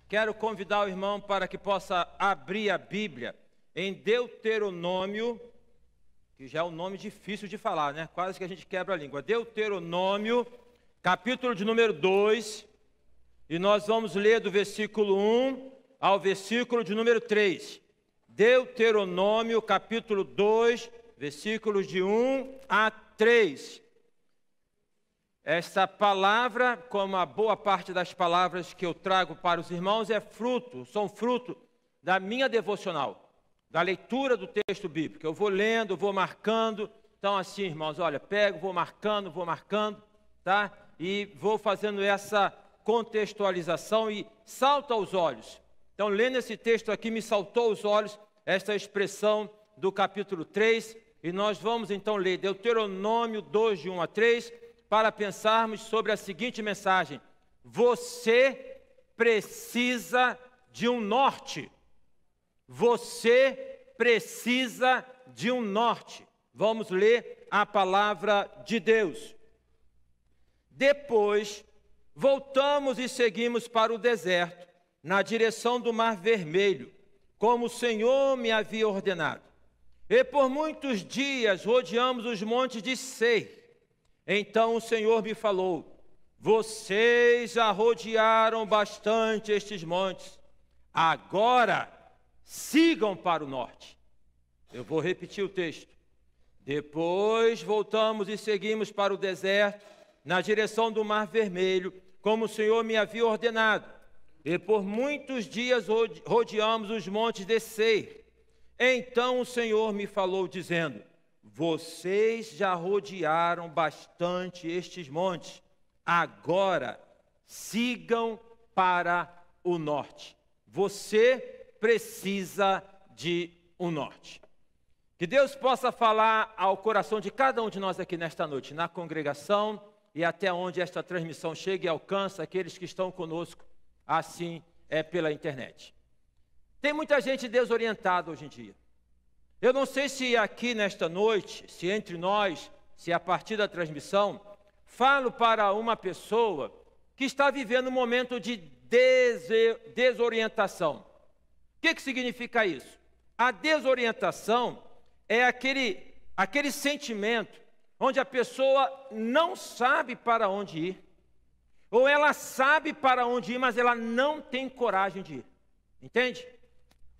Quero convidar o irmão para que possa abrir a Bíblia em Deuteronômio, que já é um nome difícil de falar, né? Quase que a gente quebra a língua. Deuteronômio, capítulo de número 2, e nós vamos ler do versículo 1 ao versículo de número 3. Deuteronômio, capítulo 2, versículos de 1 a 3. Esta palavra, como a boa parte das palavras que eu trago para os irmãos, são fruto da minha devocional, da leitura do texto bíblico. Eu vou lendo, vou marcando. Então assim, irmãos, olha, pego, vou marcando, tá? E vou fazendo essa contextualização e salta aos olhos. Então, lendo esse texto aqui, me saltou aos olhos esta expressão do capítulo 3, e nós vamos então ler Deuteronômio 2, de 1 a 3, para pensarmos sobre a seguinte mensagem: você precisa de um norte. Você precisa de um norte. Vamos ler a palavra de Deus. Depois, voltamos e seguimos para o deserto, na direção do Mar Vermelho, como o Senhor me havia ordenado. E por muitos dias rodeamos os montes de Seir. Então o Senhor me falou: vocês já rodearam bastante estes montes, agora sigam para o norte. Eu vou repetir o texto. Depois voltamos e seguimos para o deserto, na direção do Mar Vermelho, como o Senhor me havia ordenado. E por muitos dias rodeamos os montes de Seir. Então o Senhor me falou, dizendo: vocês já rodearam bastante estes montes, agora sigam para o norte. Você precisa de um norte. Que Deus possa falar ao coração de cada um de nós aqui nesta noite, na congregação, e até onde esta transmissão chegue e alcança aqueles que estão conosco, assim é pela internet. Tem muita gente desorientada hoje em dia. Eu não sei se aqui nesta noite, se entre nós, se a partir da transmissão, falo para uma pessoa que está vivendo um momento de desorientação. O que significa isso? A desorientação é aquele sentimento onde a pessoa não sabe para onde ir, ou ela sabe para onde ir, mas ela não tem coragem de ir. Entende?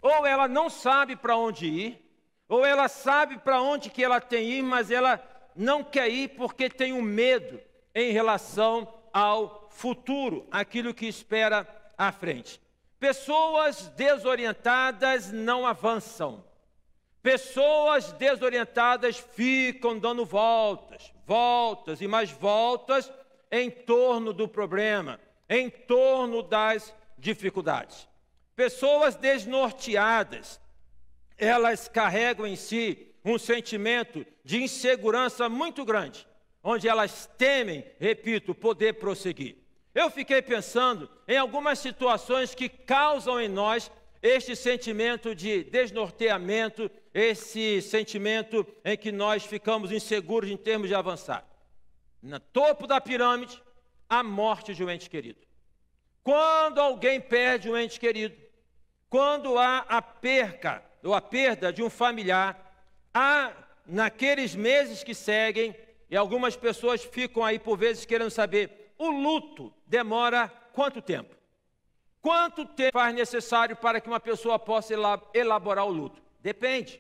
Ou ela não sabe para onde ir, ou ela sabe para onde que ela tem que ir, mas ela não quer ir porque tem um medo em relação ao futuro, aquilo que espera à frente. Pessoas desorientadas não avançam. Pessoas desorientadas ficam dando voltas e mais voltas em torno do problema, em torno das dificuldades. Pessoas desnorteadas, elas carregam em si um sentimento de insegurança muito grande, onde elas temem, repito, poder prosseguir. Eu fiquei pensando em algumas situações que causam em nós este sentimento de desnorteamento, esse sentimento em que nós ficamos inseguros em termos de avançar. No topo da pirâmide, a morte de um ente querido. Quando alguém perde um ente querido, quando há a perca ou a perda de um familiar, há naqueles meses que seguem, e algumas pessoas ficam aí por vezes querendo saber, o luto demora quanto tempo? Quanto tempo faz necessário para que uma pessoa possa elaborar o luto? Depende.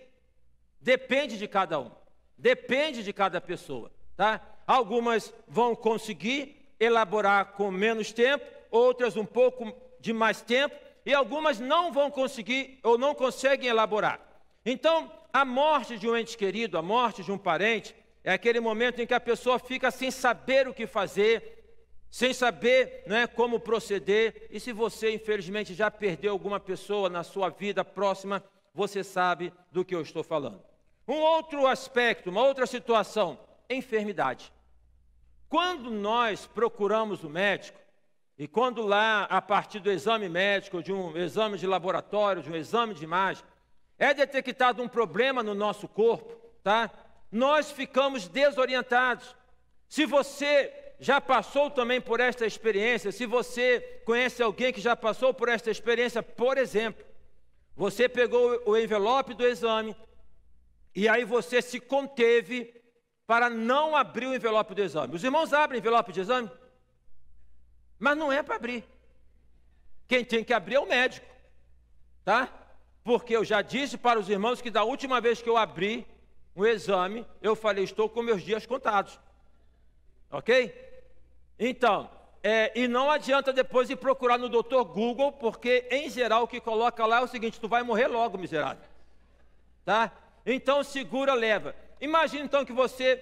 Depende de cada um. Depende de cada pessoa, tá? Algumas vão conseguir elaborar com menos tempo, outras um pouco de mais tempo, e algumas não vão conseguir ou não conseguem elaborar. Então, a morte de um ente querido, a morte de um parente, é aquele momento em que a pessoa fica sem saber o que fazer, sem saber, né, como proceder. E se você, infelizmente, já perdeu alguma pessoa na sua vida próxima, você sabe do que eu estou falando. Um outro aspecto, uma outra situação, enfermidade. Quando nós procuramos o médico, e quando lá, a partir do exame médico, de um exame de laboratório, de um exame de imagem, é detectado um problema no nosso corpo, tá? Nós ficamos desorientados. Se você já passou também por esta experiência, se você conhece alguém que já passou por esta experiência, por exemplo, você pegou o envelope do exame e aí você se conteve para não abrir o envelope do exame. Os irmãos abrem envelope de exame, mas não é para abrir. Quem tem que abrir é o médico, tá? Porque eu já disse para os irmãos que da última vez que eu abri o exame, eu falei, estou com meus dias contados. Ok? Então, e não adianta depois ir procurar no Dr. Google, porque em geral o que coloca lá é o seguinte, tu vai morrer logo, miserável. Tá? Então segura, leva. Imagina então que você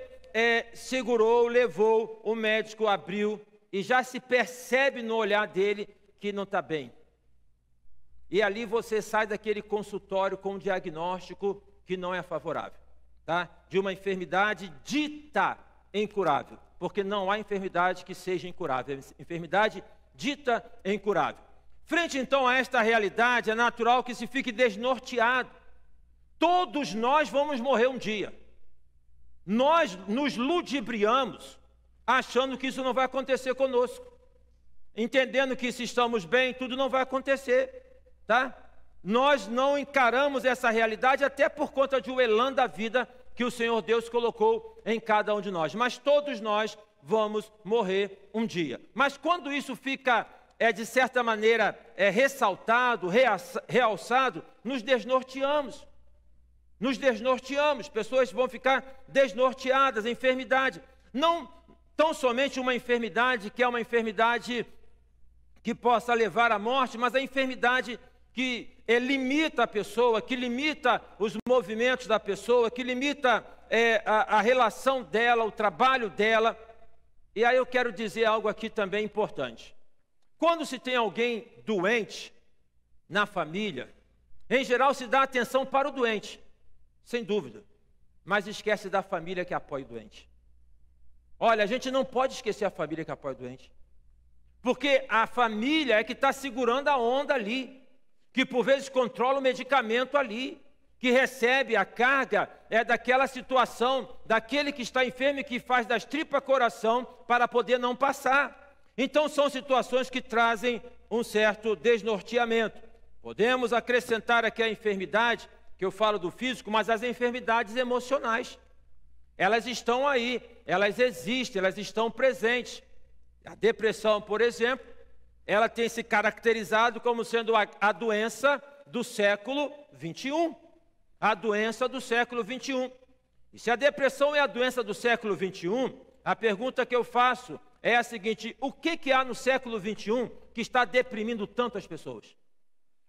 segurou, levou, o médico abriu e já se percebe no olhar dele que não está bem. E ali você sai daquele consultório com um diagnóstico que não é favorável, tá? De uma enfermidade dita incurável, porque não há enfermidade que seja incurável, é enfermidade dita incurável. Frente então a esta realidade, é natural que se fique desnorteado. Todos nós vamos morrer um dia. Nós nos ludibriamos achando que isso não vai acontecer conosco, entendendo que se estamos bem, tudo não vai acontecer. Tá? Nós não encaramos essa realidade até por conta de um elan da vida que o Senhor Deus colocou em cada um de nós. Mas todos nós vamos morrer um dia. Mas quando isso fica, de certa maneira, ressaltado, realçado, nos desnorteamos. Nos desnorteamos. Pessoas vão ficar desnorteadas, enfermidade. Não tão somente uma enfermidade que é uma enfermidade que possa levar à morte, mas a enfermidade que limita a pessoa, que limita os movimentos da pessoa, que limita a relação dela, o trabalho dela. E aí eu quero dizer algo aqui também importante. Quando se tem alguém doente na família, em geral se dá atenção para o doente, sem dúvida, mas esquece da família que apoia o doente. Olha, a gente não pode esquecer a família que apoia o doente, porque a família é que está segurando a onda ali, que por vezes controla o medicamento ali, que recebe a carga daquela situação, daquele que está enfermo e que faz das tripas coração para poder não passar. Então são situações que trazem um certo desnorteamento. Podemos acrescentar aqui a enfermidade, que eu falo do físico, mas as enfermidades emocionais. Elas estão aí, elas existem, elas estão presentes. A depressão, por exemplo, ela tem se caracterizado como sendo a doença do século 21. A doença do século 21. E se a depressão é a doença do século 21, a pergunta que eu faço é a seguinte: o que há no século 21 que está deprimindo tanto as pessoas?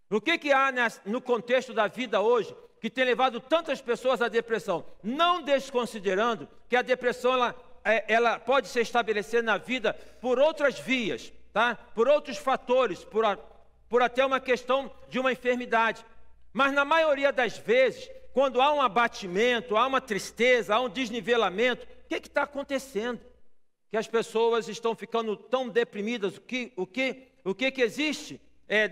O que há no contexto da vida hoje que tem levado tantas pessoas à depressão? Não desconsiderando que a depressão ela pode se estabelecer na vida por outras vias, tá? Por outros fatores, por até uma questão de uma enfermidade. Mas na maioria das vezes, quando há um abatimento, há uma tristeza, há um desnivelamento, o que está acontecendo? Que as pessoas estão ficando tão deprimidas. O que existe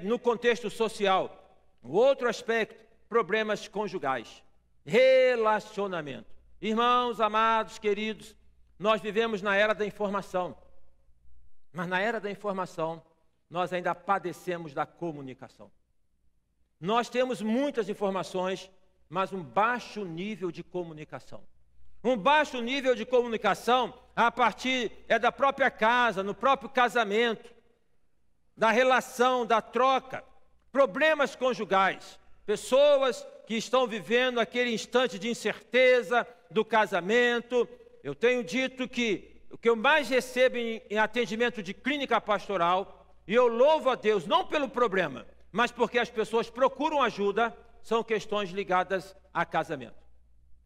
no contexto social? O outro aspecto, problemas conjugais, relacionamento. Irmãos, amados, queridos, nós vivemos na era da informação, mas na era da informação, nós ainda padecemos da comunicação. Nós temos muitas informações, mas um baixo nível de comunicação. Um baixo nível de comunicação a partir da própria casa, no próprio casamento, da relação, da troca, problemas conjugais, pessoas que estão vivendo aquele instante de incerteza do casamento. Eu tenho dito que o que eu mais recebo em atendimento de clínica pastoral, e eu louvo a Deus, não pelo problema, mas porque as pessoas procuram ajuda, são questões ligadas a casamento.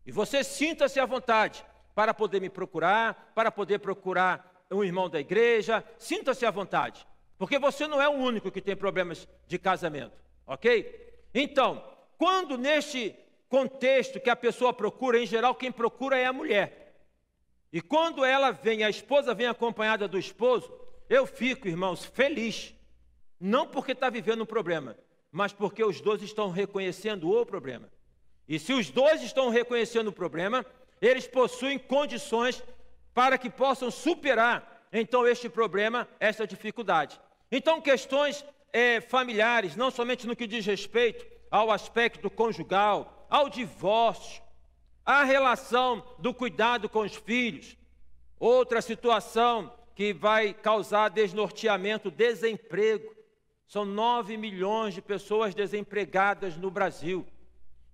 E você sinta-se à vontade para poder me procurar, para poder procurar um irmão da igreja, sinta-se à vontade, porque você não é o único que tem problemas de casamento, ok? Então, quando neste contexto que a pessoa procura, em geral quem procura é a mulher, e quando ela vem, a esposa vem acompanhada do esposo, eu fico, irmãos, feliz, não porque está vivendo um problema, mas porque os dois estão reconhecendo o problema. E se os dois estão reconhecendo o problema, eles possuem condições para que possam superar então este problema, esta dificuldade. Então, questões familiares, não somente no que diz respeito ao aspecto conjugal, ao divórcio, à relação do cuidado com os filhos. Outra situação que vai causar desnorteamento, desemprego. São 9 milhões de pessoas desempregadas no Brasil.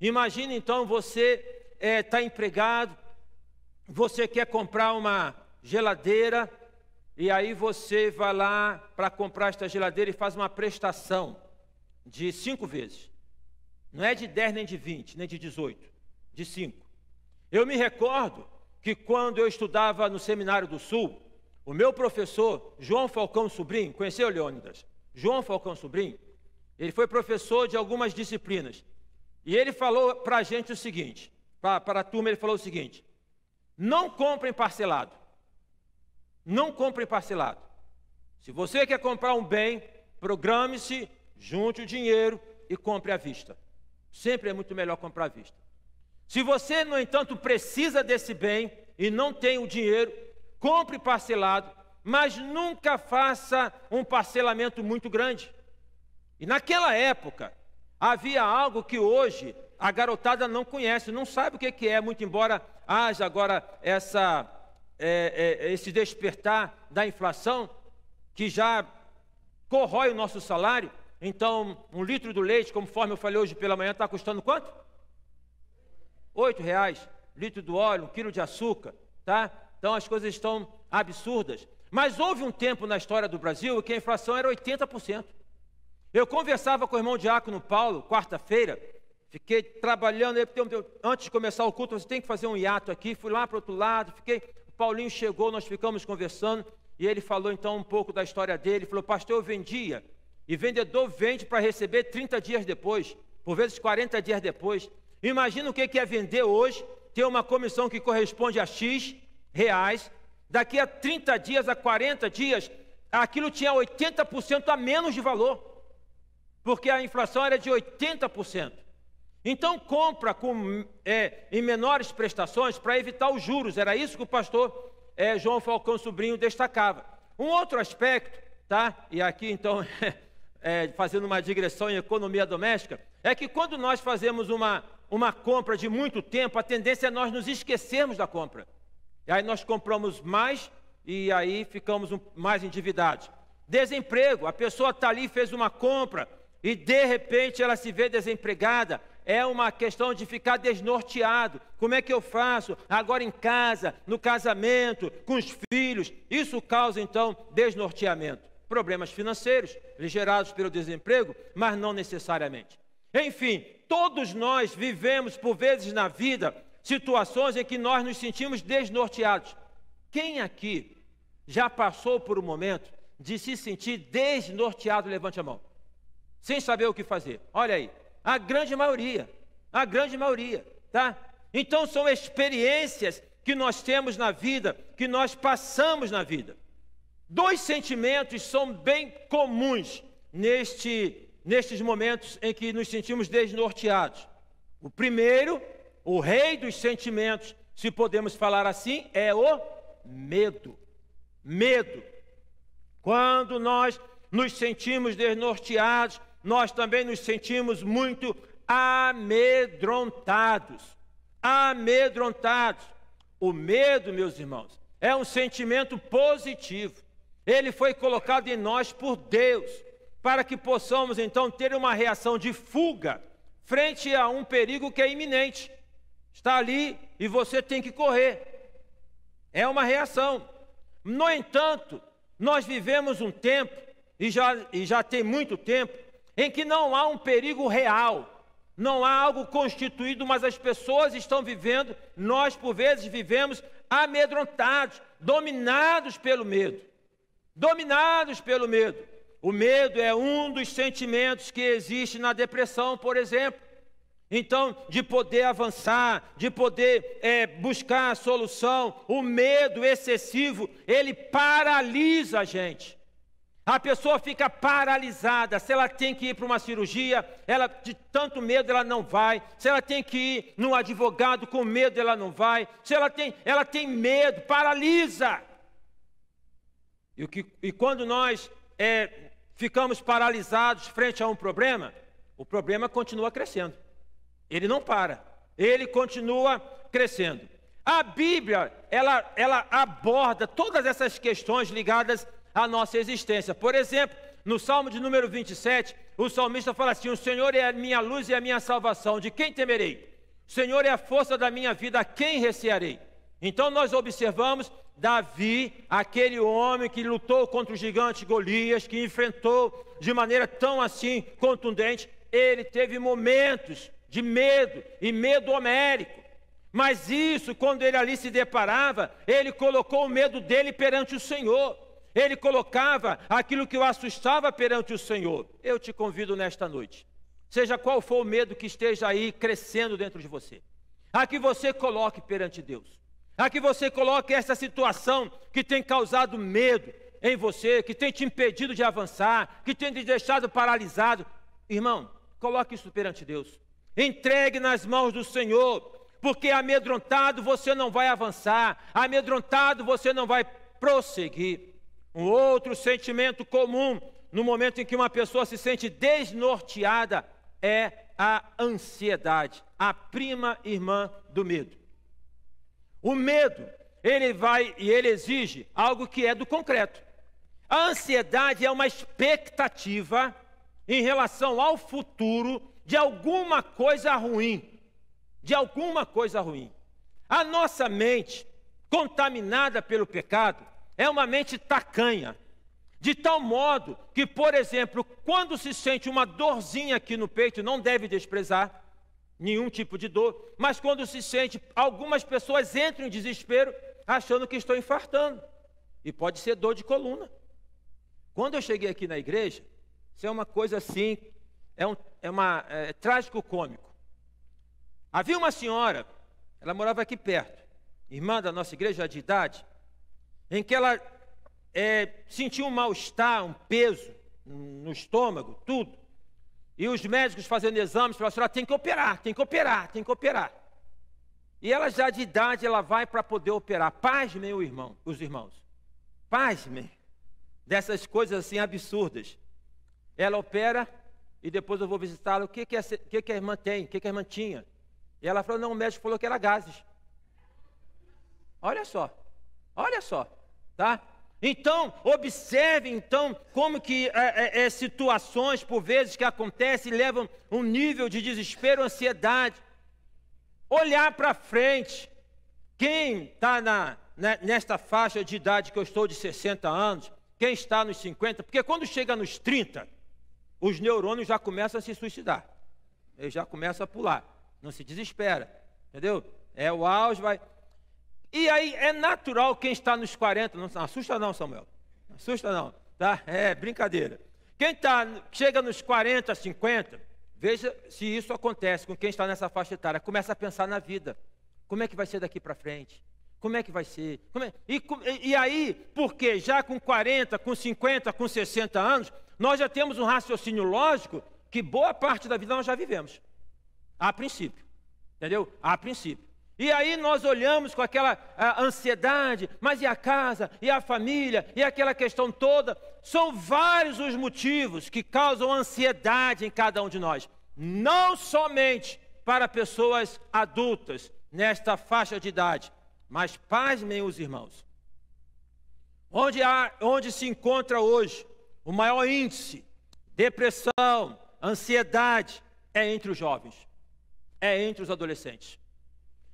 Imagine então você está empregado, você quer comprar uma geladeira, e aí você vai lá para comprar esta geladeira e faz uma prestação de 5 vezes. Não é de 10, nem de 20, nem de 18, de 5. Eu me recordo que quando eu estudava no Seminário do Sul, o meu professor, João Falcão Sobrinho, conheceu, Leônidas? João Falcão Sobrinho, ele foi professor de algumas disciplinas. E ele falou para a gente o seguinte, para a turma ele falou o seguinte: não comprem parcelado. Não compre parcelado. Se você quer comprar um bem, programe-se, junte o dinheiro e compre à vista. Sempre é muito melhor comprar à vista. Se você, no entanto, precisa desse bem e não tem o dinheiro, compre parcelado, mas nunca faça um parcelamento muito grande. E naquela época, havia algo que hoje a garotada não conhece, não sabe o que é, muito embora haja agora esse despertar da inflação, que já corrói o nosso salário. Então, 1 litro do leite, conforme eu falei hoje pela manhã, está custando quanto? R$8. Litro do óleo, 1 quilo de açúcar, tá? Então, as coisas estão absurdas. Mas houve um tempo na história do Brasil que a inflação era 80%. Eu conversava com o irmão Diácono Paulo, quarta-feira, fiquei trabalhando, antes de começar o culto, você tem que fazer um hiato aqui, fui lá para o outro lado, o Paulinho chegou, nós ficamos conversando, e ele falou então um pouco da história dele, falou: pastor, eu vendia, e vendedor vende para receber 30 dias depois, por vezes 40 dias depois. Imagina o que é vender hoje, ter uma comissão que corresponde a X reais, daqui a 30 dias, a 40 dias, aquilo tinha 80% a menos de valor, porque a inflação era de 80%. Então compra em menores prestações para evitar os juros. Era isso que o pastor João Falcão Sobrinho destacava. Um outro aspecto, tá? E aqui então, fazendo uma digressão em economia doméstica, é que quando nós fazemos uma compra de muito tempo, a tendência é nós nos esquecermos da compra. E aí nós compramos mais e aí ficamos mais endividados. Desemprego, a pessoa está ali, fez uma compra e de repente ela se vê desempregada. É uma questão de ficar desnorteado. Como é que eu faço? Agora em casa, no casamento, com os filhos. Isso causa, então, desnorteamento. Problemas financeiros, gerados pelo desemprego, mas não necessariamente. Enfim, todos nós vivemos, por vezes na vida, situações em que nós nos sentimos desnorteados. Quem aqui já passou por um momento de se sentir desnorteado? Levante a mão. Sem saber o que fazer. Olha aí. A grande maioria, tá? Então são experiências que nós temos na vida, que nós passamos na vida. 2 sentimentos são bem comuns nestes momentos em que nos sentimos desnorteados. O primeiro, o rei dos sentimentos, se podemos falar assim, é o medo. Medo. Quando nós nos sentimos desnorteados, nós também nos sentimos muito amedrontados. Amedrontados. O medo, meus irmãos, é um sentimento positivo. Ele foi colocado em nós por Deus, para que possamos então ter uma reação de fuga frente a um perigo que é iminente. Está ali e você tem que correr. É uma reação. No entanto, nós vivemos um tempo, e já tem muito tempo, em que não há um perigo real, não há algo constituído, mas as pessoas estão vivendo, nós por vezes vivemos amedrontados, dominados pelo medo. Dominados pelo medo. O medo é um dos sentimentos que existe na depressão, por exemplo. Então, de poder avançar, de poder buscar a solução, o medo excessivo, ele paralisa a gente. A pessoa fica paralisada. Se ela tem que ir para uma cirurgia, ela de tanto medo ela não vai. Se ela tem que ir num advogado com medo, ela não vai. Se ela tem medo, paralisa. E quando nós ficamos paralisados frente a um problema, o problema continua crescendo. Ele não para, ele continua crescendo. A Bíblia, ela aborda todas essas questões ligadas à nossa existência. Por exemplo, no Salmo de número 27, o salmista fala assim: o Senhor é a minha luz e a minha salvação, de quem temerei? O Senhor é a força da minha vida, a quem recearei? Então nós observamos Davi, aquele homem que lutou contra o gigante Golias, que enfrentou de maneira tão assim contundente. Ele teve momentos de medo, e medo homérico. Mas isso, quando ele ali se deparava, ele colocou o medo dele perante o Senhor. Ele colocava aquilo que o assustava perante o Senhor. Eu te convido nesta noite, seja qual for o medo que esteja aí crescendo dentro de você, a que você coloque perante Deus, a que você coloque essa situação que tem causado medo em você, que tem te impedido de avançar, que tem te deixado paralisado. Irmão, coloque isso perante Deus. Entregue nas mãos do Senhor, porque amedrontado você não vai avançar, amedrontado você não vai prosseguir. Um outro sentimento comum no momento em que uma pessoa se sente desnorteada é a ansiedade, a prima irmã do medo. O medo, ele exige algo que é do concreto. A ansiedade é uma expectativa em relação ao futuro de alguma coisa ruim, de alguma coisa ruim. A nossa mente, contaminada pelo pecado, é uma mente tacanha, de tal modo que, por exemplo, quando se sente uma dorzinha aqui no peito, não deve desprezar nenhum tipo de dor, mas quando se sente, algumas pessoas entram em desespero, achando que estão infartando, e pode ser dor de coluna. Quando eu cheguei aqui na igreja, isso é uma coisa assim, é trágico-cômico. Havia uma senhora, ela morava aqui perto, irmã da nossa igreja de idade, em que ela sentiu um mal-estar, um peso no estômago, tudo. E os médicos fazendo exames, falaram: a senhora tem que operar, tem que operar, tem que operar. E ela já de idade, ela vai para poder operar. Pasmem os irmãos, pasmem dessas coisas assim absurdas. Ela opera e depois eu vou visitá-la. O que a irmã tem? O que a irmã tinha? E ela falou: não, o médico falou que era gases. Olha só, tá? Então, observe então como que situações por vezes que acontecem levam um nível de desespero, ansiedade. Olhar para frente. Quem está nesta faixa de idade que eu estou de 60 anos, quem está nos 50, porque quando chega nos 30, os neurônios já começam a se suicidar. Eles já começam a pular. Não se desespera, entendeu? O auge vai... E aí é natural quem está nos 40, não assusta não, Samuel, não assusta não, tá? É brincadeira. Quem chega nos 40, 50, veja se isso acontece com quem está nessa faixa etária, começa a pensar na vida. Como é que vai ser daqui para frente? Como é que vai ser? E aí, porque já com 40, com 50, com 60 anos, nós já temos um raciocínio lógico que boa parte da vida nós já vivemos. A princípio, entendeu? A princípio. E aí nós olhamos com aquela ansiedade, mas e a casa, e a família, e aquela questão toda. São vários os motivos que causam ansiedade em cada um de nós. Não somente para pessoas adultas, nesta faixa de idade, mas pasmem os irmãos. Onde se encontra hoje o maior índice de depressão, ansiedade, é entre os jovens, é entre os adolescentes.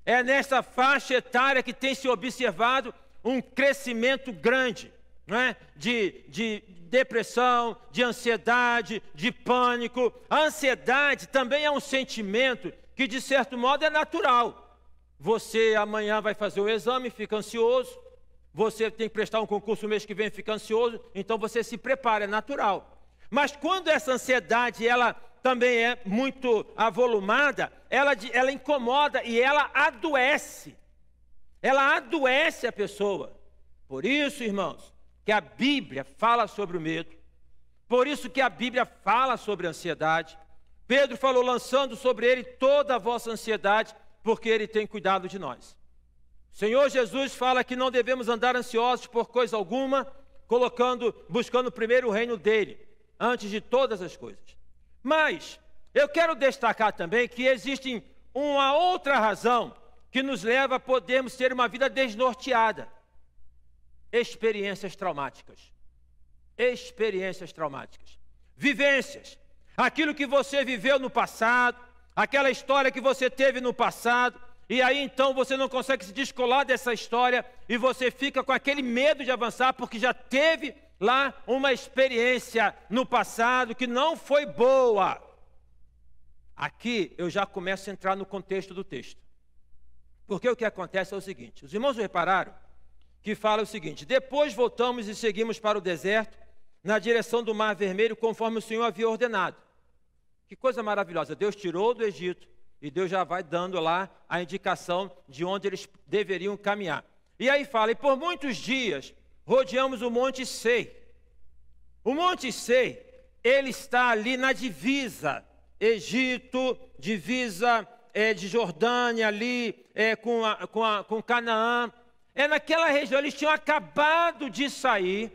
É nessa faixa etária que tem se observado um crescimento grande, não é? de depressão, de ansiedade, de pânico. A ansiedade também é um sentimento que, de certo modo, é natural. Você amanhã vai fazer o exame, fica ansioso. Você tem que prestar um concurso no mês que vem, fica ansioso. Então você se prepara, é natural. Mas quando essa ansiedade, ela também é muito avolumada, ela incomoda e ela adoece. Ela adoece a pessoa. Por isso, irmãos, que a Bíblia fala sobre o medo. Por isso que a Bíblia fala sobre a ansiedade. Pedro falou: lançando sobre ele toda a vossa ansiedade, porque ele tem cuidado de nós. O Senhor Jesus fala que não devemos andar ansiosos por coisa alguma, buscando primeiro o reino dele, antes de todas as coisas. Mas eu quero destacar também que existe uma outra razão que nos leva a podermos ter uma vida desnorteada. Experiências traumáticas. Experiências traumáticas. Vivências. Aquilo que você viveu no passado, aquela história que você teve no passado, e aí então você não consegue se descolar dessa história e você fica com aquele medo de avançar porque já teve lá uma experiência no passado que não foi boa. Aqui eu já começo a entrar no contexto do texto. Porque o que acontece é o seguinte, os irmãos repararam que fala o seguinte: depois voltamos e seguimos para o deserto, na direção do Mar Vermelho, conforme o Senhor havia ordenado. Que coisa maravilhosa, Deus tirou do Egito e Deus já vai dando lá a indicação de onde eles deveriam caminhar. E aí fala, e por muitos dias rodeamos o Monte Sei. O Monte Sei, ele está ali na divisa, Egito, divisa de Jordânia ali, com Canaã. É naquela região, eles tinham acabado de sair,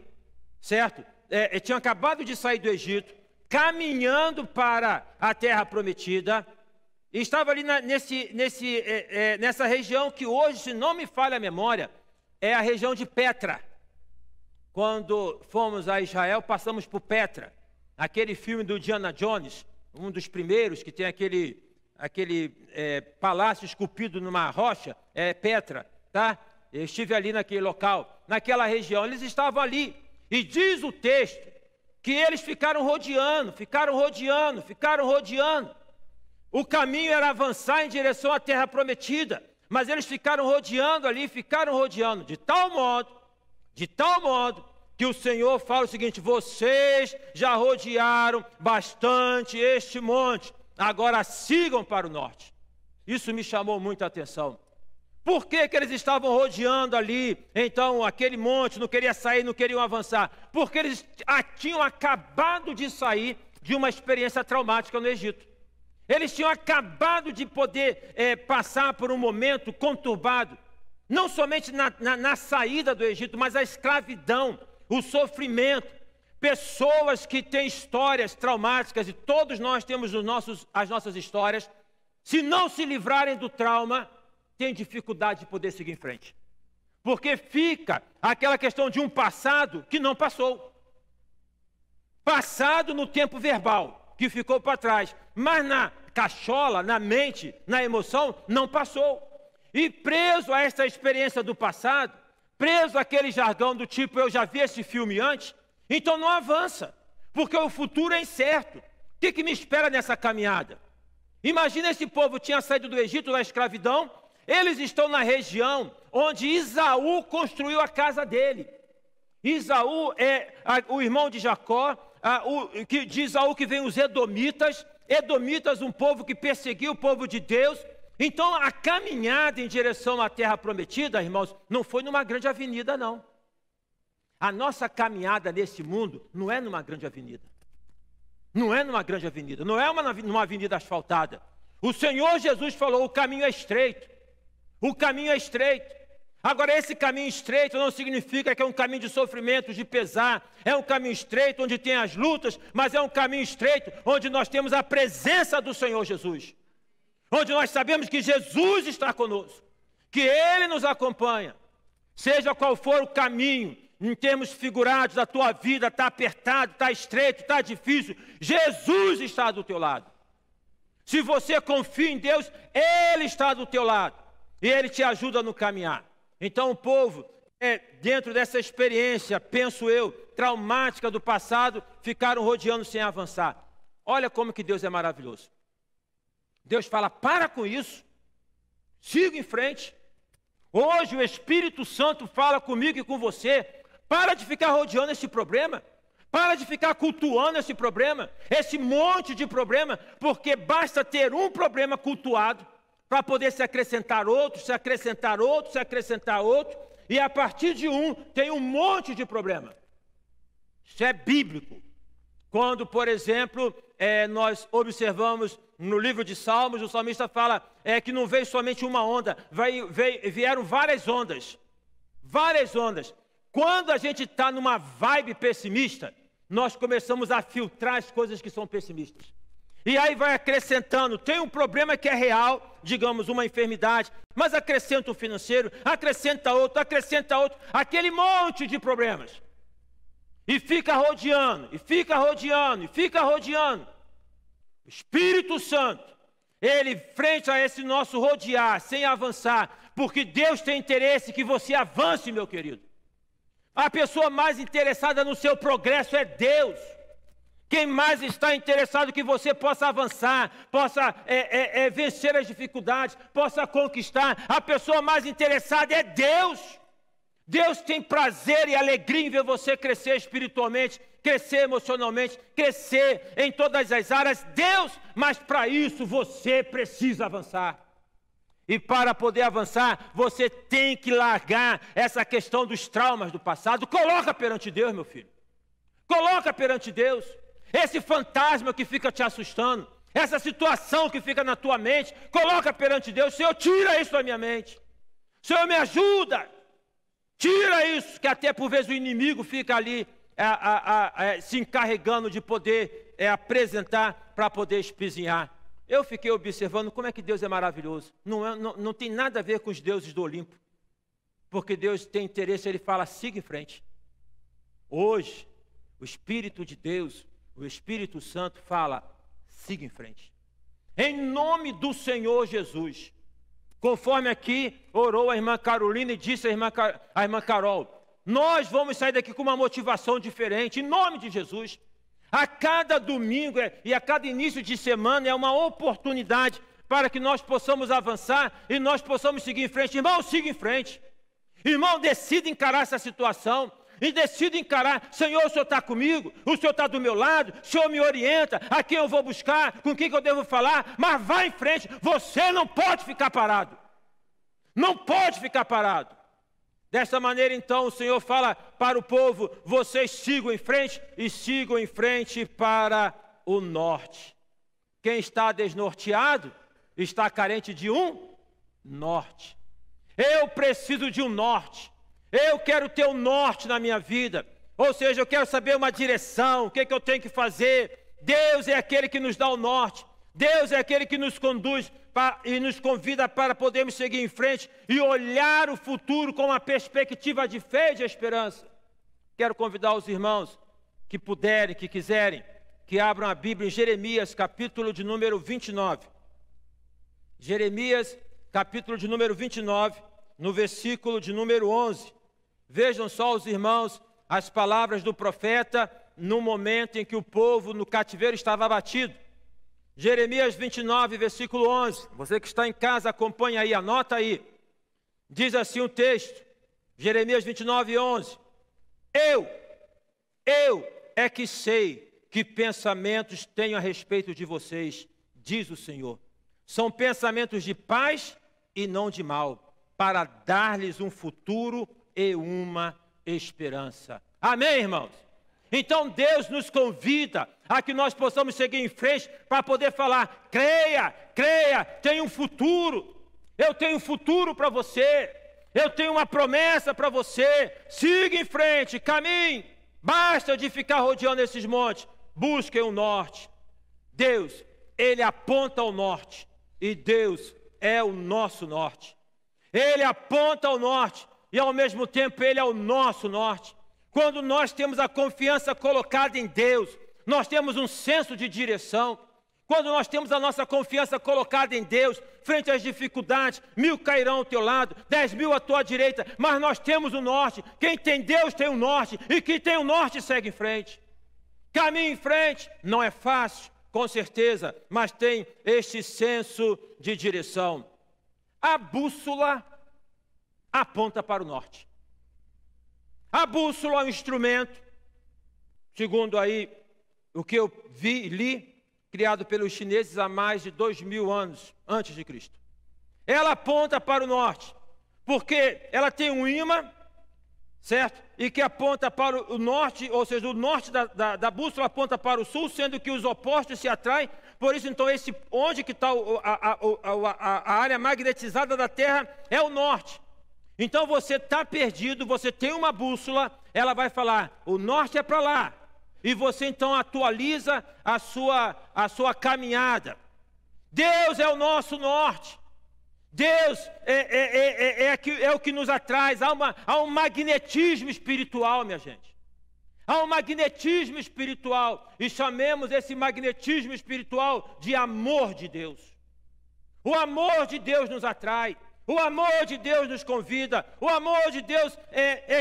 certo? Tinham acabado de sair do Egito, caminhando para a terra prometida, e estava ali nessa região que hoje, se não me falha a memória, é a região de Petra. Quando fomos a Israel, passamos por Petra, aquele filme do Indiana Jones, um dos primeiros, que tem aquele palácio esculpido numa rocha, Petra, tá? Eu estive ali naquele local, naquela região, eles estavam ali, e diz o texto, que eles ficaram rodeando. O caminho era avançar em direção à terra prometida, mas eles ficaram rodeando ali, de tal modo, que o Senhor fala o seguinte: vocês já rodearam bastante este monte, agora sigam para o norte. Isso me chamou muita atenção. Por que eles estavam rodeando ali, então, aquele monte, não queriam sair, não queriam avançar? Porque eles tinham acabado de sair de uma experiência traumática no Egito. Eles tinham acabado de poder passar por um momento conturbado, não somente na saída do Egito, mas a escravidão, o sofrimento. Pessoas que têm histórias traumáticas, e todos nós temos as nossas histórias, se não se livrarem do trauma, tem dificuldade de poder seguir em frente. Porque fica aquela questão de um passado que não passou. Passado no tempo verbal, que ficou para trás. Mas na cachola, na mente, na emoção, não passou. E preso a essa experiência do passado, preso àquele jargão do tipo, eu já vi esse filme antes, então não avança. Porque o futuro é incerto. O que me espera nessa caminhada? Imagina, esse povo tinha saído do Egito, da escravidão. Eles estão na região onde Isaú construiu a casa dele. Isaú é o irmão de Jacó, de Isaú que vem os Edomitas, um povo que perseguiu o povo de Deus. Então a caminhada em direção à terra prometida, irmãos, não foi numa grande avenida, não. A nossa caminhada nesse mundo não é numa grande avenida. Não é numa grande avenida, não é numa avenida asfaltada. O Senhor Jesus falou, o caminho é estreito. O caminho é estreito. Agora, esse caminho estreito não significa que é um caminho de sofrimento, de pesar. É um caminho estreito onde tem as lutas, mas é um caminho estreito onde nós temos a presença do Senhor Jesus. Onde nós sabemos que Jesus está conosco, que Ele nos acompanha. Seja qual for o caminho, em termos figurados, a tua vida está apertado, está estreito, está difícil, Jesus está do teu lado. Se você confia em Deus, Ele está do teu lado. E Ele te ajuda no caminhar. Então o povo, dentro dessa experiência, penso eu, traumática do passado, ficaram rodeando sem avançar. Olha como que Deus é maravilhoso. Deus fala, para com isso, siga em frente. Hoje o Espírito Santo fala comigo e com você, para de ficar rodeando esse problema. Para de ficar cultuando esse problema, esse monte de problema, porque basta ter um problema cultuado, para poder se acrescentar outro, e a partir de um, tem um monte de problema. Isso é bíblico. Quando, por exemplo, nós observamos no livro de Salmos, o salmista fala que não veio somente uma onda, vieram várias ondas. Várias ondas. quando a gente está numa vibe pessimista, nós começamos a filtrar as coisas que são pessimistas. E aí vai acrescentando, tem um problema que é real, digamos, uma enfermidade, mas acrescenta o financeiro, acrescenta outro, aquele monte de problemas. E fica rodeando, e fica rodeando, e fica rodeando. O Espírito Santo, ele, frente a esse nosso rodear, sem avançar, porque Deus tem interesse que você avance, meu querido. A pessoa mais interessada no seu progresso é Deus. Quem mais está interessado que você possa avançar, possa vencer as dificuldades, possa conquistar, a pessoa mais interessada é Deus. Deus tem prazer e alegria em ver você crescer espiritualmente, crescer emocionalmente, crescer em todas as áreas. Deus, mas para isso você precisa avançar. E para poder avançar, você tem que largar essa questão dos traumas do passado. Coloca perante Deus, meu filho. Coloca perante Deus. Esse fantasma que fica te assustando, essa situação que fica na tua mente, coloca perante Deus. Senhor, tira isso da minha mente. Senhor, me ajuda. Tira isso, que até por vezes o inimigo fica ali se encarregando de poder apresentar para poder espizinhar. Eu fiquei observando como é que Deus é maravilhoso. Não tem nada a ver com os deuses do Olimpo. Porque Deus tem interesse, Ele fala, siga em frente. Hoje, o Espírito de Deus, o Espírito Santo fala, siga em frente. Em nome do Senhor Jesus. Conforme aqui orou a irmã Carolina e disse a irmã Carol, nós vamos sair daqui com uma motivação diferente, em nome de Jesus. A cada domingo e a cada início de semana é uma oportunidade para que nós possamos avançar e nós possamos seguir em frente. Irmão, siga em frente. Irmão, decida encarar essa situação. E decida encarar, Senhor, o Senhor está comigo, o Senhor está do meu lado, o Senhor me orienta, a quem eu vou buscar, com quem que eu devo falar, mas vá em frente, você não pode ficar parado. Não pode ficar parado. Desta maneira, então, o Senhor fala para o povo, vocês sigam em frente e sigam em frente para o norte. Quem está desnorteado está carente de um norte. Eu preciso de um norte. Eu quero ter um norte na minha vida. Ou seja, eu quero saber uma direção, o que eu tenho que fazer. Deus é aquele que nos dá o norte. Deus é aquele que nos conduz e nos convida para podermos seguir em frente e olhar o futuro com uma perspectiva de fé e de esperança. Quero convidar os irmãos que puderem, que quiserem, que abram a Bíblia em Jeremias, capítulo de número 29. Jeremias, capítulo de número 29, no versículo de número 11. Vejam só os irmãos, as palavras do profeta no momento em que o povo no cativeiro estava abatido. Jeremias 29, versículo 11. Você que está em casa, acompanha aí, anota aí. Diz assim o texto, Jeremias 29, 11. Eu é que sei que pensamentos tenho a respeito de vocês, diz o Senhor. São pensamentos de paz e não de mal, para dar-lhes um futuro e uma esperança. Amém, irmãos? Então Deus nos convida a que nós possamos seguir em frente para poder falar, creia, tem um futuro. Eu tenho um futuro para você. Eu tenho uma promessa para você. Siga em frente, caminhe. Basta de ficar rodeando esses montes. Busquem o norte. Deus, Ele aponta ao norte. E Deus é o nosso norte. Ele aponta ao norte. E ao mesmo tempo Ele é o nosso norte. Quando nós temos a confiança colocada em Deus, nós temos um senso de direção. Quando nós temos a nossa confiança colocada em Deus, frente às dificuldades, 1000 cairão ao teu lado, 10.000 à tua direita, mas nós temos o norte. Quem tem Deus tem o norte, e quem tem o norte segue em frente. Caminhe em frente, não é fácil, com certeza, mas tem este senso de direção. A bússola aponta para o norte. A bússola é um instrumento, segundo aí o que eu li, criado pelos chineses há mais de 2000 anos antes de Cristo. Ela aponta para o norte, porque ela tem um ímã, certo? E que aponta para o norte, ou seja, o norte da bússola aponta para o sul, sendo que os opostos se atraem. Por isso, então, onde que está a área magnetizada da Terra é o norte. Então você está perdido, você tem uma bússola, ela vai falar, o norte é para lá. E você então atualiza a sua caminhada. Deus é o nosso norte. Deus é o que nos atrai. Há um magnetismo espiritual, minha gente. Há um magnetismo espiritual. E chamemos esse magnetismo espiritual de amor de Deus. O amor de Deus nos atrai. O amor de Deus nos convida. O amor de Deus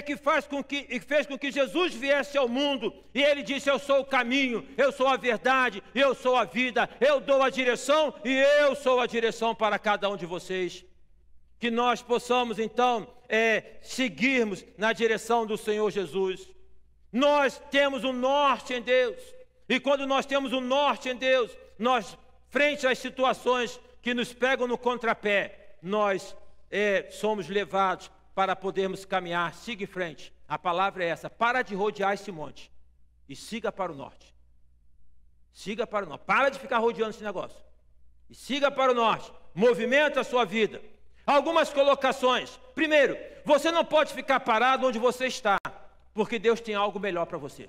que fez com que Jesus viesse ao mundo. E Ele disse, eu sou o caminho, eu sou a verdade, eu sou a vida, eu dou a direção e eu sou a direção para cada um de vocês. Que nós possamos então seguirmos na direção do Senhor Jesus. Nós temos um norte em Deus. E quando nós temos um norte em Deus, nós, frente às situações que nos pegam no contrapé, nós somos levados para podermos caminhar. Siga em frente. A palavra é essa. Para de rodear esse monte e siga para o norte. Siga para o norte. Para de ficar rodeando esse negócio. E siga para o norte. Movimenta a sua vida. Algumas colocações. Primeiro, você não pode ficar parado onde você está, porque Deus tem algo melhor para você.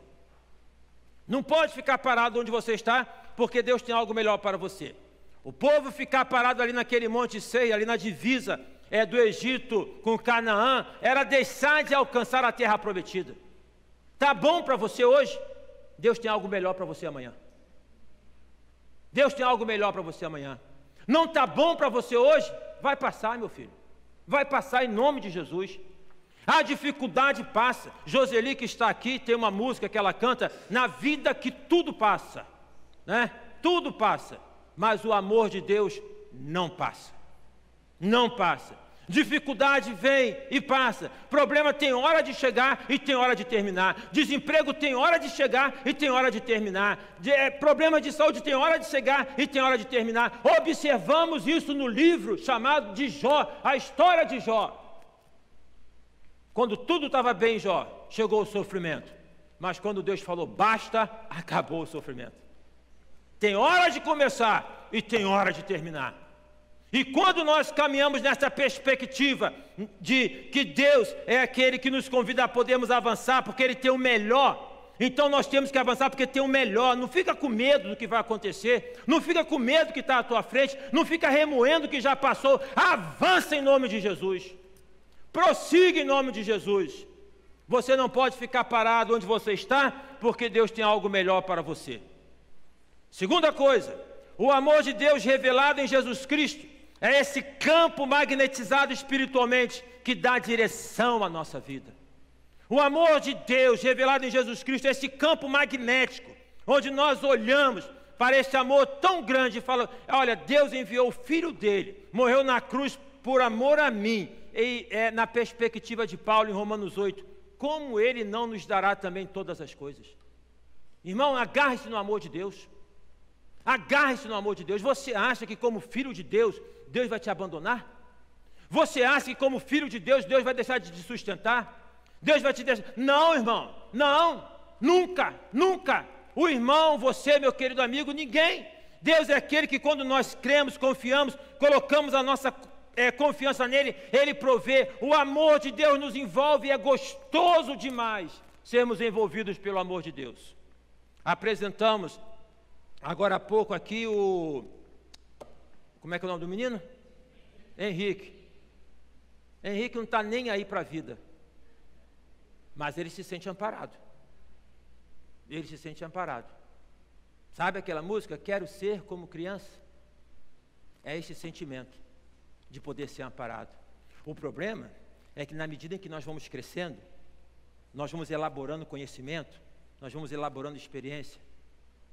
Não pode ficar parado onde você está, porque Deus tem algo melhor para você. O povo ficar parado ali naquele monte Seir, ali na divisa do Egito com Canaã, era deixar de alcançar a terra prometida. Tá bom para você hoje? Deus tem algo melhor para você amanhã. Deus tem algo melhor para você amanhã. Não tá bom para você hoje? Vai passar, meu filho. Vai passar em nome de Jesus. A dificuldade passa. Joseli, que está aqui, tem uma música que ela canta, na vida que tudo passa, né? Tudo passa. Mas o amor de Deus não passa. Não passa. Dificuldade vem e passa. Problema tem hora de chegar e tem hora de terminar. Desemprego tem hora de chegar e tem hora de terminar. Problema de saúde tem hora de chegar e tem hora de terminar. Observamos isso no livro chamado de Jó, a história de Jó. Quando tudo estava bem, Jó, chegou o sofrimento. Mas quando Deus falou basta, acabou o sofrimento. Tem hora de começar e tem hora de terminar. E quando nós caminhamos nessa perspectiva de que Deus é aquele que nos convida a podermos avançar, porque Ele tem o melhor, então nós temos que avançar porque tem o melhor. Não fica com medo do que vai acontecer, não fica com medo do que está à tua frente, não fica remoendo o que já passou. Avança em nome de Jesus, prossiga em nome de Jesus. Você não pode ficar parado onde você está, porque Deus tem algo melhor para você. Segunda coisa, o amor de Deus revelado em Jesus Cristo é esse campo magnetizado espiritualmente que dá direção à nossa vida. O amor de Deus revelado em Jesus Cristo é esse campo magnético, onde nós olhamos para esse amor tão grande e falamos, olha, Deus enviou o Filho dele, morreu na cruz por amor a mim. E na perspectiva de Paulo em Romanos 8, como Ele não nos dará também todas as coisas? Irmão, agarre-se no amor de Deus. Agarre-se no amor de Deus. Você acha que como filho de Deus, Deus vai te abandonar? Você acha que como filho de Deus, Deus vai deixar de te sustentar? Deus vai te deixar... Não, irmão, não, nunca, nunca. O irmão, você, meu querido amigo, ninguém. Deus é aquele que quando nós cremos, confiamos, colocamos a nossa confiança nele, Ele provê. O amor de Deus nos envolve e é gostoso demais sermos envolvidos pelo amor de Deus. Apresentamos agora há pouco aqui como é que é o nome do menino? Henrique. Henrique não está nem aí para a vida, mas ele se sente amparado. Ele se sente amparado. Sabe aquela música, quero ser como criança? É esse sentimento de poder ser amparado. O problema é que na medida em que nós vamos crescendo, nós vamos elaborando conhecimento, nós vamos elaborando experiência,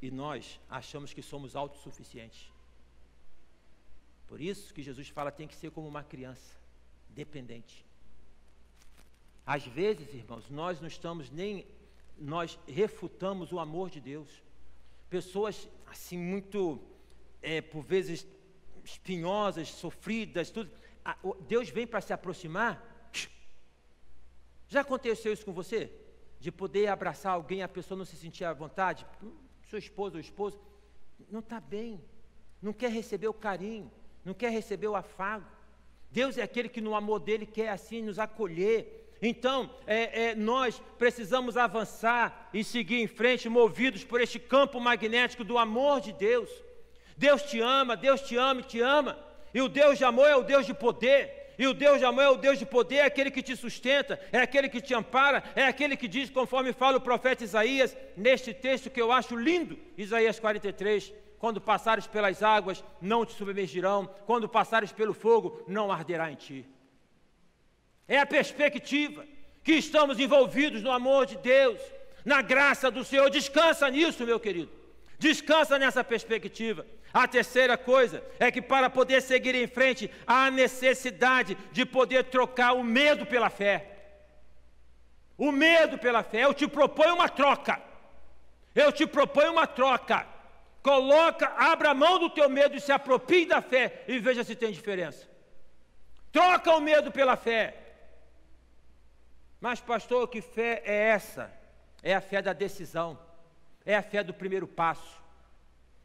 e nós achamos que somos autossuficientes. Por isso que Jesus fala, tem que ser como uma criança, dependente. Às vezes, irmãos, nós não estamos nem, nós refutamos o amor de Deus. Pessoas assim muito, por vezes, espinhosas, sofridas, tudo. Deus vem para se aproximar. Já aconteceu isso com você? De poder abraçar alguém e a pessoa não se sentir à vontade? Sua esposa ou esposo não está bem, não quer receber o carinho, não quer receber o afago. Deus é aquele que no amor dele quer assim nos acolher. Então, nós precisamos avançar e seguir em frente, movidos por este campo magnético do amor de Deus. Deus te ama e te ama. E o Deus de amor é o Deus de poder. E o Deus de amor é o Deus de poder, é aquele que te sustenta, é aquele que te ampara, é aquele que diz, conforme fala o profeta Isaías, neste texto que eu acho lindo, Isaías 43, quando passares pelas águas, não te submergirão, quando passares pelo fogo, não arderá em ti. É a perspectiva que estamos envolvidos no amor de Deus, na graça do Senhor. Descansa nisso, meu querido. Descansa nessa perspectiva. A terceira coisa é que para poder seguir em frente, há a necessidade de poder trocar o medo pela fé. O medo pela fé. Eu te proponho uma troca. Eu te proponho uma troca. Abra a mão do teu medo e se aproprie da fé e veja se tem diferença. Troca o medo pela fé. Mas, pastor, que fé é essa? É a fé da decisão, é a fé do primeiro passo.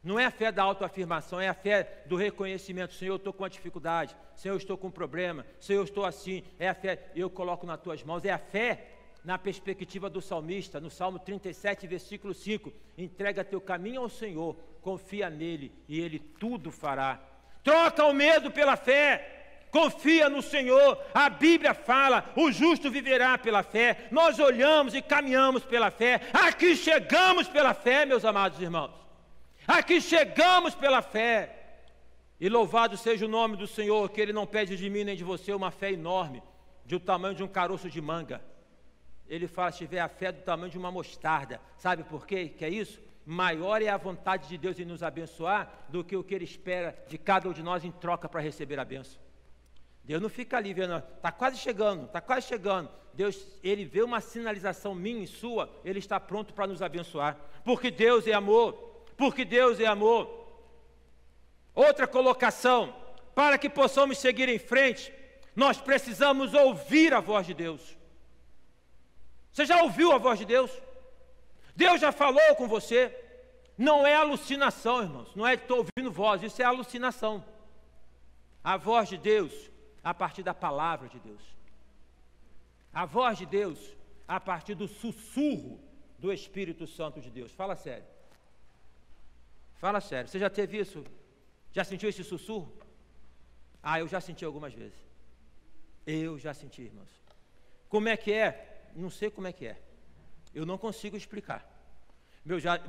Não é a fé da autoafirmação, é a fé do reconhecimento. Senhor, eu estou com uma dificuldade. Senhor, eu estou com um problema. Senhor, eu estou assim. É a fé, eu coloco nas tuas mãos. É a fé na perspectiva do salmista, no Salmo 37, versículo 5. Entrega teu caminho ao Senhor, confia nele e ele tudo fará. Troca o medo pela fé. Confia no Senhor. A Bíblia fala, o justo viverá pela fé. Nós olhamos e caminhamos pela fé. Aqui chegamos pela fé, meus amados irmãos. Aqui chegamos pela fé. E louvado seja o nome do Senhor, que Ele não pede de mim nem de você uma fé enorme, do tamanho de um caroço de manga. Ele fala, se tiver a fé do tamanho de uma mostarda. Sabe por quê? Que é isso? Maior é a vontade de Deus em nos abençoar do que o que Ele espera de cada um de nós em troca para receber a bênção. Deus não fica ali vendo, está quase chegando, está quase chegando. Deus, Ele vê uma sinalização minha e sua, Ele está pronto para nos abençoar. Porque Deus é amor, porque Deus é amor. Outra colocação, para que possamos seguir em frente, nós precisamos ouvir a voz de Deus. Você já ouviu a voz de Deus? Deus já falou com você? Não é alucinação, irmãos, não é que estou ouvindo voz, isso é alucinação. A voz de Deus, a partir da palavra de Deus. A voz de Deus, a partir do sussurro do Espírito Santo de Deus. Fala sério. Fala sério. Você já teve isso? Já sentiu esse sussurro? Eu já senti algumas vezes. Eu já senti, irmãos. Como é que é? Não sei como é que é. Eu não consigo explicar.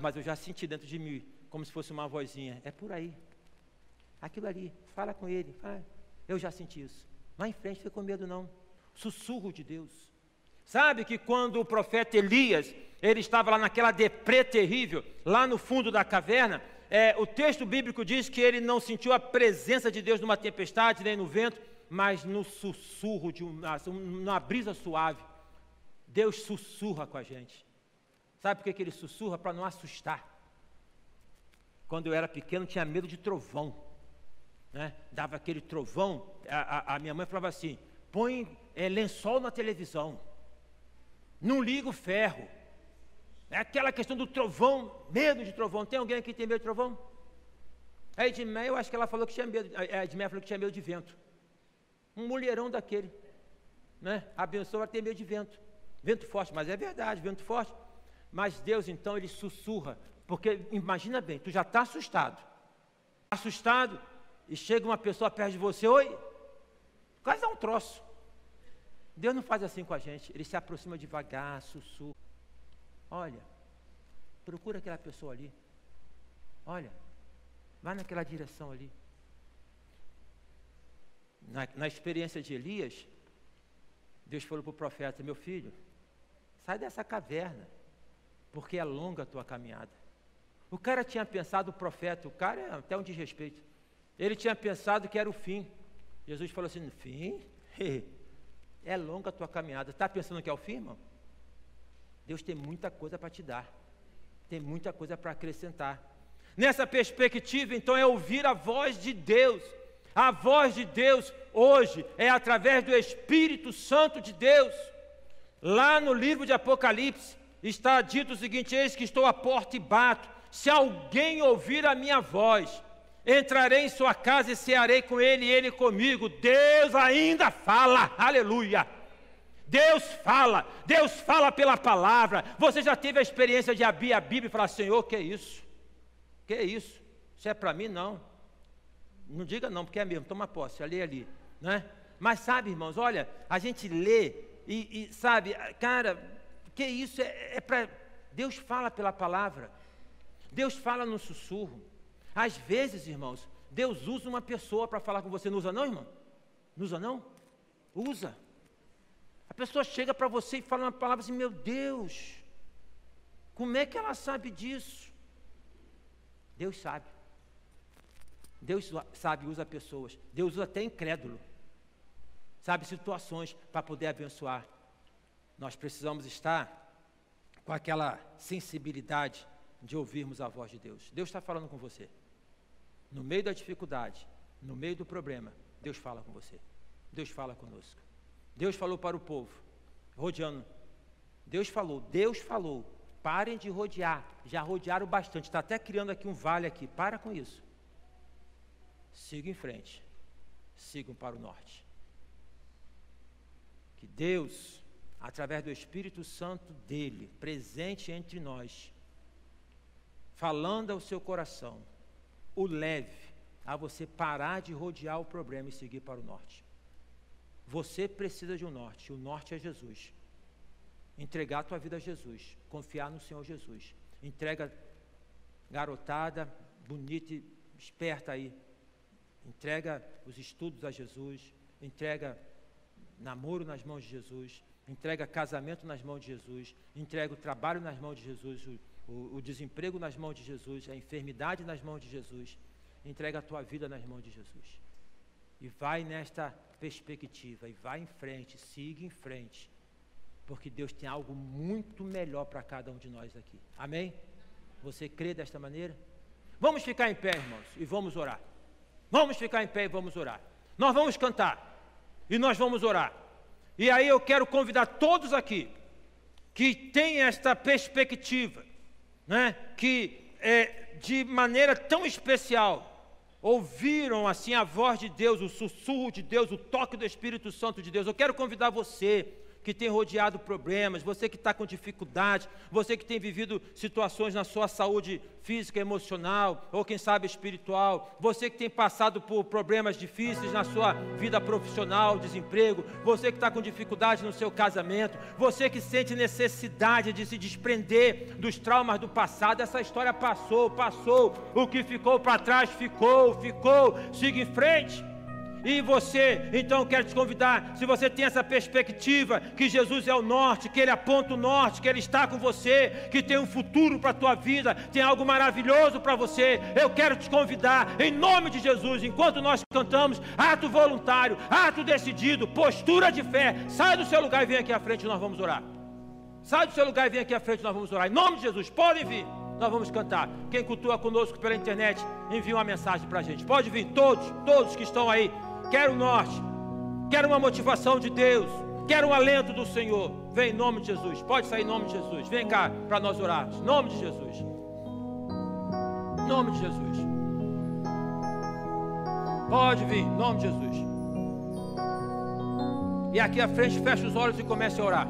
Mas eu já senti dentro de mim, como se fosse uma vozinha. É por aí. Aquilo ali. Fala com ele. Fala. Eu já senti isso. Vai em frente, não fica com medo não. Sussurro de Deus. Sabe que quando o profeta Elias, ele estava lá naquela deprê terrível, lá no fundo da caverna, o texto bíblico diz que ele não sentiu a presença de Deus numa tempestade, nem no vento, mas no sussurro, numa brisa suave. Deus sussurra com a gente. Sabe por que ele sussurra? Para não assustar. Quando eu era pequeno, tinha medo de trovão. Né? Dava aquele trovão, a minha mãe falava assim, põe lençol na televisão, não liga o ferro. É aquela questão do trovão, medo de trovão. Tem alguém aqui que tem medo de trovão? A Edmeia, eu acho que ela falou que tinha medo, a Edmeia falou que tinha medo de vento. Um mulherão daquele, né? A abençoa ter medo de vento. Vento forte, mas é verdade, vento forte. Mas Deus então, Ele sussurra, porque imagina bem, tu já está assustado, e chega uma pessoa perto de você, oi, quase dá um troço. Deus não faz assim com a gente, Ele se aproxima devagar, sussurra. Olha, procura aquela pessoa ali, olha, vai naquela direção ali. Na experiência de Elias, Deus falou para o profeta, meu filho, sai dessa caverna, porque é longa a tua caminhada. O cara tinha pensado, o profeta, o cara é até um desrespeito, ele tinha pensado que era o fim. Jesus falou assim, fim? É longa a tua caminhada. Está pensando que é o fim, irmão? Deus tem muita coisa para te dar, tem muita coisa para acrescentar. Nessa perspectiva, então, é ouvir a voz de Deus. A voz de Deus hoje é através do Espírito Santo de Deus. Lá no livro de Apocalipse está dito o seguinte, eis que estou à porta e bato, se alguém ouvir a minha voz Entrarei em sua casa e cearei com ele e ele comigo. Deus ainda fala, aleluia. Deus fala pela palavra. Você já teve a experiência de abrir a Bíblia e falar: Senhor, que é isso? Que é isso? Isso é para mim? Não. Não diga não, porque é mesmo, toma posse, ali, né? Mas sabe, irmãos, olha, a gente lê e sabe, cara, que isso é para... Deus fala pela palavra. Deus fala no sussurro. Às vezes, irmãos, Deus usa uma pessoa para falar com você. Não usa não, irmão? Não usa não? Usa. A pessoa chega para você e fala uma palavra assim: meu Deus, como é que ela sabe disso? Deus sabe. Deus sabe, usa pessoas. Deus usa até incrédulo. Sabe, situações para poder abençoar. Nós precisamos estar com aquela sensibilidade de ouvirmos a voz de Deus. Deus está falando com você. No meio da dificuldade, no meio do problema, Deus fala com você. Deus fala conosco. Deus falou para o povo, rodeando. Deus falou. Parem de rodear. Já rodearam bastante. Está até criando aqui um vale aqui. Para com isso. Sigam em frente. Sigam para o norte. Que Deus, através do Espírito Santo dele, presente entre nós, falando ao seu coração, o leve a você parar de rodear o problema e seguir para o norte. Você precisa de um norte, o norte é Jesus. Entregar a tua vida a Jesus, confiar no Senhor Jesus. Entrega, garotada, bonita e esperta aí, entrega os estudos a Jesus, entrega namoro nas mãos de Jesus, entrega casamento nas mãos de Jesus, entrega o trabalho nas mãos de Jesus, o desemprego nas mãos de Jesus, a enfermidade nas mãos de Jesus, entrega a tua vida nas mãos de Jesus. E vai nesta perspectiva, e vai em frente, siga em frente, porque Deus tem algo muito melhor para cada um de nós aqui. Amém? Você crê desta maneira? Vamos ficar em pé, irmãos, e vamos orar. Vamos ficar em pé e vamos orar. Nós vamos cantar, e nós vamos orar. E aí eu quero convidar todos aqui, que têm esta perspectiva, né, que de maneira tão especial, ouviram assim a voz de Deus, o sussurro de Deus, o toque do Espírito Santo de Deus. Eu quero convidar você que tem rodeado problemas, você que está com dificuldade, você que tem vivido situações na sua saúde física, emocional, ou quem sabe espiritual, você que tem passado por problemas difíceis na sua vida profissional, desemprego, você que está com dificuldade no seu casamento, você que sente necessidade de se desprender dos traumas do passado. Essa história passou, o que ficou para trás ficou, siga em frente. E você, então, quero te convidar, se você tem essa perspectiva, que Jesus é o norte, que Ele aponta o norte, que Ele está com você, que tem um futuro para a tua vida, tem algo maravilhoso para você, eu quero te convidar, em nome de Jesus, enquanto nós cantamos, ato voluntário, ato decidido, postura de fé, sai do seu lugar e vem aqui à frente, nós vamos orar. Sai do seu lugar e vem aqui à frente, nós vamos orar, em nome de Jesus, podem vir. Nós vamos cantar. Quem cultua conosco pela internet, envia uma mensagem para a gente. Pode vir, todos que estão aí. Quero o norte, quero uma motivação de Deus, quero um alento do Senhor. Vem em nome de Jesus, pode sair em nome de Jesus. Vem cá para nós orarmos, em nome de Jesus. Em nome de Jesus. Pode vir, em nome de Jesus. E aqui à frente, fecha os olhos e comece a orar.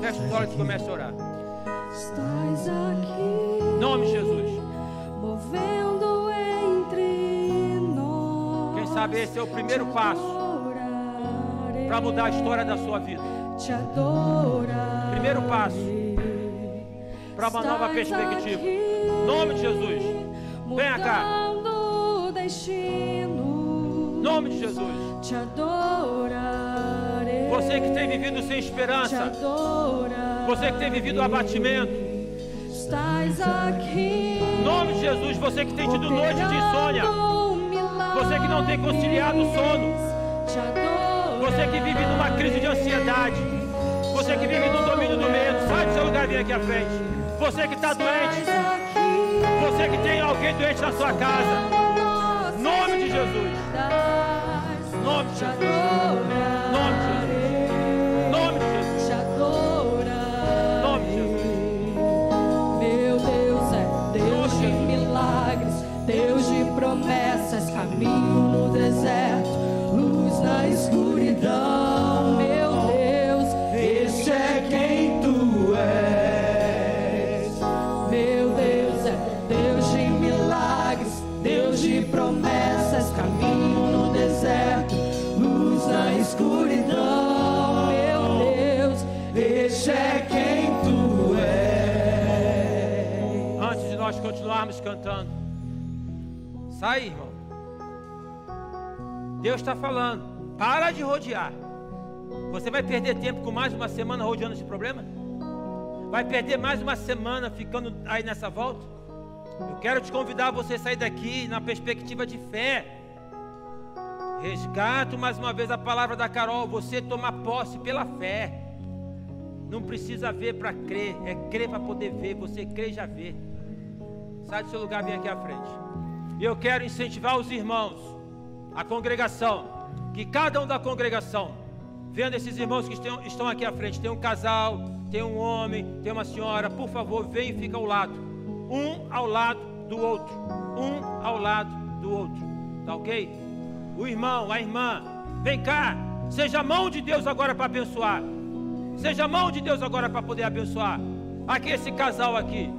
Fecha os olhos e comece a orar. Estás aqui, em nome de Jesus. movendo entre nós. Quem sabe esse é o primeiro passo para mudar a história da sua vida. Te adorarei. Primeiro passo para uma nova perspectiva. Em nome de Jesus. Venha cá. Mudando destino. Em nome de Jesus. Te adorarei. Você que tem vivido sem Te esperança, adorarei. você que tem vivido abatimento, Estás aqui. em nome de Jesus, você que tem tido noites de insônia, você que não tem conciliado o sono, você que vive numa crise de ansiedade, você que vive no domínio do medo, sai do seu lugar e vem aqui à frente. Você que está doente, você que tem alguém doente na sua casa, em nome de Jesus, em nome de Jesus, em nome de Jesus, em nome de Jesus, Te adorarei. em nome de Jesus. Meu Deus é Deus de milagres, Deus de promessas, caminho no deserto, luz na escuridão. Meu Deus, este é quem tu és. Meu Deus é Deus de milagres, Deus de promessas, caminho no deserto, luz na escuridão. Meu Deus, este é quem tu és. Antes de nós continuarmos cantando, sai, irmão. Deus está falando, para de rodear. Você vai perder tempo com mais uma semana rodeando esse problema? Vai perder mais uma semana ficando aí nessa volta? Eu quero te convidar a você sair daqui na perspectiva de fé. Resgato mais uma vez a palavra da Carol, você toma posse pela fé. Não precisa ver para crer, é crer para poder ver. Você crê e já vê. Sai do seu lugar, vem aqui à frente. E eu quero incentivar os irmãos, a congregação, que cada um da congregação, vendo esses irmãos que estão aqui à frente, tem um casal, tem um homem, tem uma senhora, por favor, vem e fica ao lado. Um ao lado do outro. Um ao lado do outro. Tá ok? O irmão, a irmã, vem cá. Seja a mão de Deus agora para abençoar. Seja a mão de Deus agora para poder abençoar. Aqui esse casal aqui.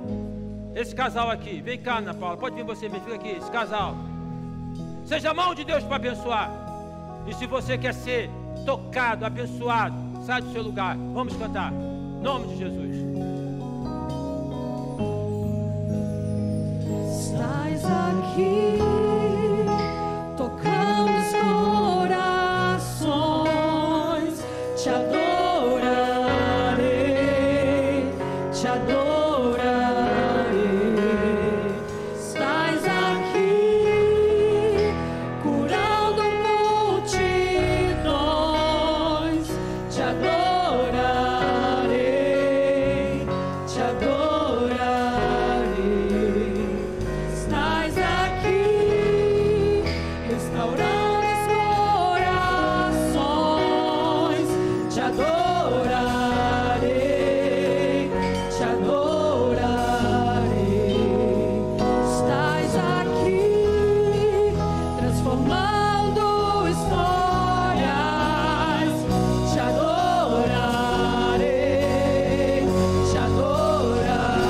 Esse casal aqui. Vem cá, Ana Paula. Pode vir você mesmo. Fica aqui, esse casal. Seja a mão de Deus para abençoar. E se você quer ser tocado, abençoado, sai do seu lugar. Vamos cantar. Em nome de Jesus. Estás aqui, tocando os corações, te adorarei, te adorarei. Estás aqui, curando multidões, te adorarei, te adorarei. Estás aqui, restaurando os corações, te adorarei, te adorarei. Estás aqui, transformando histórias, te adorarei, te adorarei.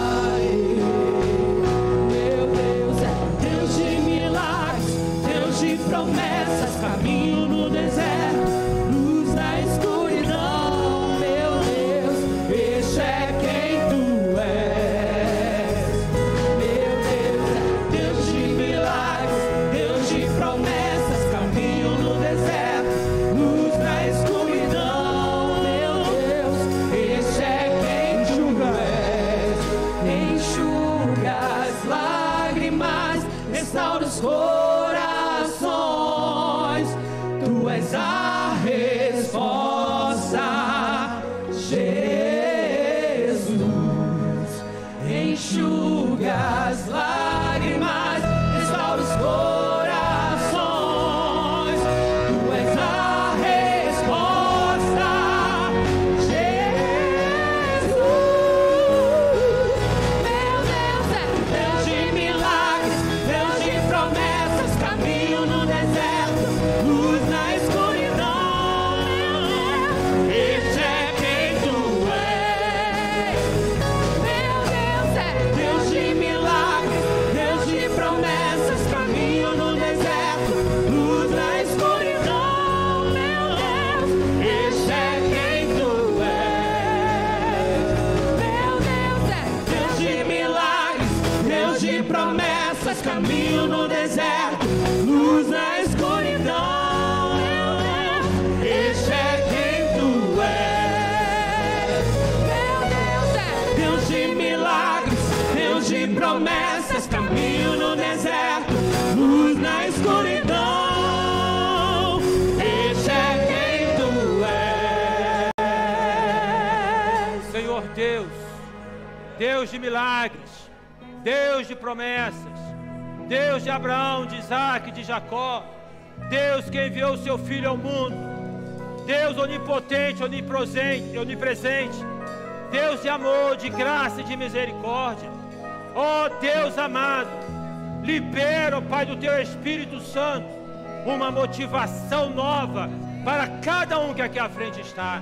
Meu Deus é Deus de milagres, Deus de promessas, caminho no deserto, luz na escuridão. Meu Deus, este é quem tu és. Meu Deus é Deus de milagres, Deus de promessas, caminho no deserto, luz na escuridão. Meu Deus, este é quem tu és. Enxuga as lágrimas, restaura os corações. Tu és a resposta, Jesus. Enxuga as lágrimas, restaura os corações. Tu és a resposta, Jesus. Meu Deus é Deus de milagres, Deus de promessas, caminho no deserto, luz na escuridão. Este é quem tu és. Meu Deus é Deus de milagres, Deus de promessas, caminho no deserto, luz na escuridão. Meu Deus, este é quem tu és. Meu Deus é Deus de milagres, Deus de promessas, caminho no deserto, luz na escuridão. Meu Deus, este é quem tu és. Meu Deus é Deus de milagres, Deus de promessas, caminho no deserto, luz na escuridão. Este é quem tu és. Senhor Deus, Deus de milagres, Deus de promessas, Deus de Abraão, de Isaac, de Jacó, Deus que enviou o seu Filho ao mundo, Deus onipotente, onipresente, Deus de amor, de graça e de misericórdia. Ó Deus amado, Libera, ó Pai, do Teu Espírito Santo uma motivação nova para cada um que aqui à frente está.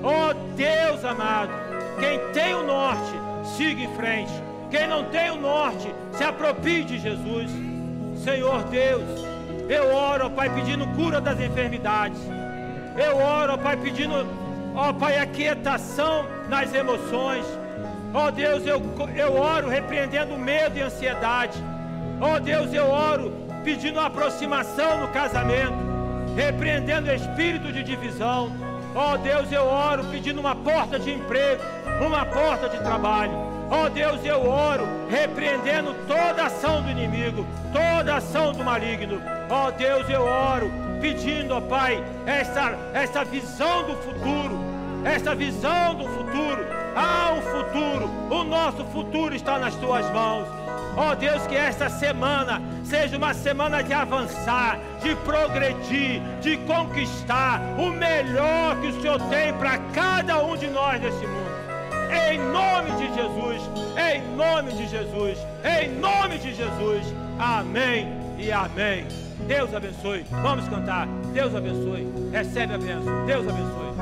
Ó Deus amado, quem tem o norte, siga em frente. Quem não tem o norte, se aproprie de Jesus. Senhor Deus, eu oro, ó Pai, pedindo cura das enfermidades. Eu oro, ó Pai, pedindo, ó Pai, aquietação nas emoções. Ó Deus, eu oro repreendendo medo e ansiedade. Ó Deus, eu oro pedindo aproximação no casamento, repreendendo o espírito de divisão. Ó Deus, eu oro pedindo uma porta de emprego, uma porta de trabalho. Ó Deus, eu oro repreendendo toda ação do inimigo, toda ação do maligno. Ó Deus, eu oro pedindo, ó Pai, essa visão do futuro, essa visão do futuro. Há um futuro, o nosso futuro está nas Tuas mãos. Ó Deus, que esta semana seja uma semana de avançar, de progredir, de conquistar o melhor que o Senhor tem para cada um de nós nesse mundo. Em nome de Jesus, em nome de Jesus, em nome de Jesus. Amém e amém. Deus abençoe. Vamos cantar. Deus abençoe. Recebe a bênção. Deus abençoe.